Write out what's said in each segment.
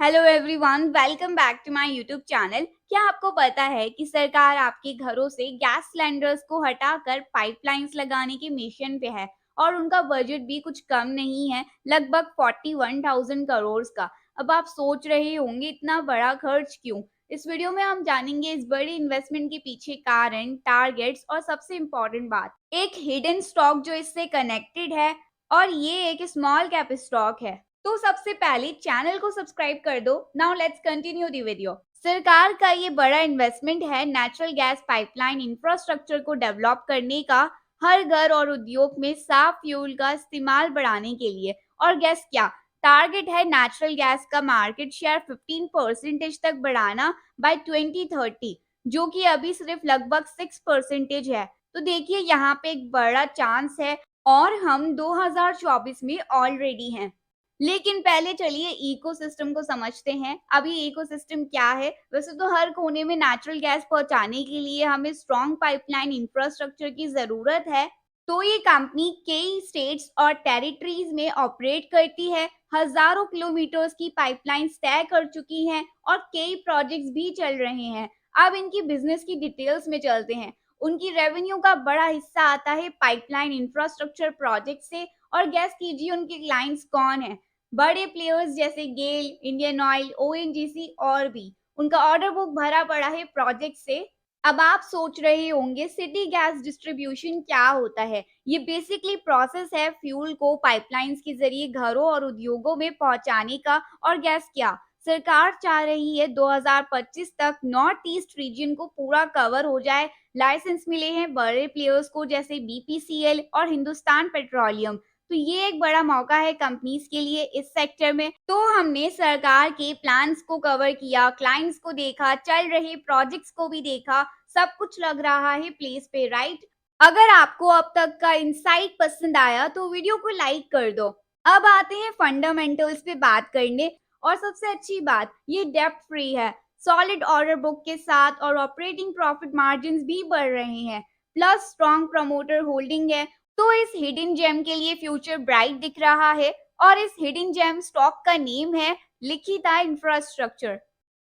Hello everyone, welcome back to my YouTube channel. क्या आपको पता है कि सरकार आपके घरों से गैस सिलेंडर्स को हटाकर पाइपलाइंस लगाने के मिशन पे है और उनका बजट भी कुछ कम नहीं है, लगभग 41,000 करोड़ का। अब आप सोच रहे होंगे इतना बड़ा खर्च क्यों? इस वीडियो में हम जानेंगे इस बड़ी इन्वेस्टमेंट के पीछे कारण, टारगेट्स और सबसे इम्पोर्टेंट बात, एक हिडन स्टॉक जो इससे कनेक्टेड है और ये एक स्मॉल कैप स्टॉक है। तो सबसे पहले चैनल को सब्सक्राइब कर दो। Now let's continue the video. सरकार का ये बड़ा इन्वेस्टमेंट है नेचुरल गैस पाइपलाइन इंफ्रास्ट्रक्चर को डेवलप करने का, हर घर और उद्योग में साफ फ्यूल का इस्तेमाल बढ़ाने के लिए। और गैस क्या टारगेट है? नेचुरल गैस का मार्केट शेयर 15% तक बढ़ाना बाय 2030, जो कि अभी सिर्फ लगभग 6% है। तो देखिए यहाँ पे एक बड़ा चांस है और हम 2024 में ऑलरेडी हैं। लेकिन पहले चलिए इकोसिस्टम को समझते हैं। अभी इकोसिस्टम क्या है? वैसे तो हर कोने में नेचुरल गैस पहुंचाने के लिए हमें स्ट्रॉन्ग पाइपलाइन इंफ्रास्ट्रक्चर की जरूरत है। तो ये कंपनी कई स्टेट्स और टेरिटरीज में ऑपरेट करती है, हजारों किलोमीटर्स की पाइपलाइंस तय कर चुकी हैं और कई प्रोजेक्ट्स भी चल रहे हैं। अब इनकी बिजनेस की डिटेल्स में चलते हैं। उनकी रेवेन्यू का बड़ा हिस्सा आता है पाइपलाइन इंफ्रास्ट्रक्चर प्रोजेक्ट से। और गैस कीजिए उनके क्लाइंट्स कौन है? बड़े प्लेयर्स जैसे गेल, इंडियन ऑयल, ओएनजीसी और भी। उनका ऑर्डर बुक भरा पड़ा है प्रोजेक्ट से। अब आप सोच रहे होंगे सिटी गैस डिस्ट्रीब्यूशन क्या होता है? ये बेसिकली प्रोसेस है फ्यूल को पाइपलाइंस के जरिए घरों और उद्योगों में पहुंचाने का। और गैस क्या सरकार चाह रही है 2025 तक नॉर्थ ईस्ट रीजन को पूरा कवर हो जाए। लाइसेंस मिले हैं बड़े प्लेयर्स को जैसे बीपीसीएल और हिंदुस्तान पेट्रोलियम। तो ये एक बड़ा मौका है कंपनीज के लिए इस सेक्टर में। तो हमने सरकार के प्लान्स को कवर किया, क्लाइंट्स को देखा, चल रहे प्रोजेक्ट्स को भी देखा। सब कुछ लग रहा है प्लेस पे, राइट? अगर आपको अब तक का इंसाइट पसंद आया तो वीडियो को लाइक कर दो। अब आते हैं फंडामेंटल्स पे बात करने। और सबसे अच्छी बात, ये डेप्थ फ्री है, सॉलिड ऑर्डर बुक के साथ और ऑपरेटिंग प्रॉफिट मार्जिन भी बढ़ रहे हैं। प्लस स्ट्रॉन्ग प्रमोटर होल्डिंग है। तो इस हिडन जेम के लिए फ्यूचर ब्राइट दिख रहा है। और इस हिडन जेम स्टॉक का नेम है लिखिता इंफ्रास्ट्रक्चर।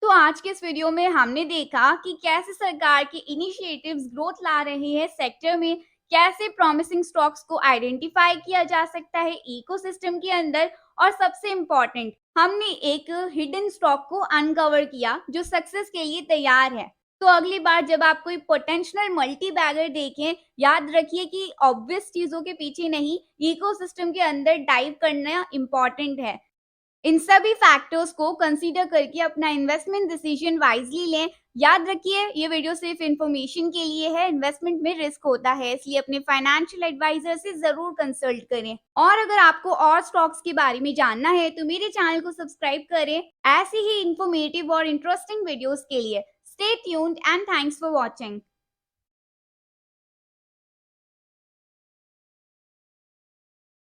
तो आज के इस वीडियो में हमने देखा कि कैसे सरकार के इनिशिएटिव्स ग्रोथ ला रहे हैं सेक्टर में, कैसे प्रॉमिसिंग स्टॉक्स को आइडेंटिफाई किया जा सकता है इकोसिस्टम के अंदर। और सबसे इम्पोर्टेंट, हमने एक हिडन स्टॉक को अनकवर किया जो सक्सेस के लिए तैयार है। तो अगली बार जब आप कोई पोटेंशियल मल्टी बैगर देखें, याद रखिए कि ऑब्वियस चीजों के पीछे नहीं, इकोसिस्टम के अंदर डाइव करना इम्पोर्टेंट है। इन सभी फैक्टर्स को कंसीडर करके अपना इन्वेस्टमेंट डिसीजन वाइजली लें। याद रखिए ये वीडियो सिर्फ इन्फॉर्मेशन के लिए है, इन्वेस्टमेंट में रिस्क होता है, इसलिए अपने फाइनेंशियल एडवाइजर से जरूर कंसल्ट करें। और अगर आपको और स्टॉक्स के बारे में जानना है तो मेरे चैनल को सब्सक्राइब करें ऐसे ही इंफॉर्मेटिव और इंटरेस्टिंग वीडियोस के लिए। Stay tuned and thanks for watching.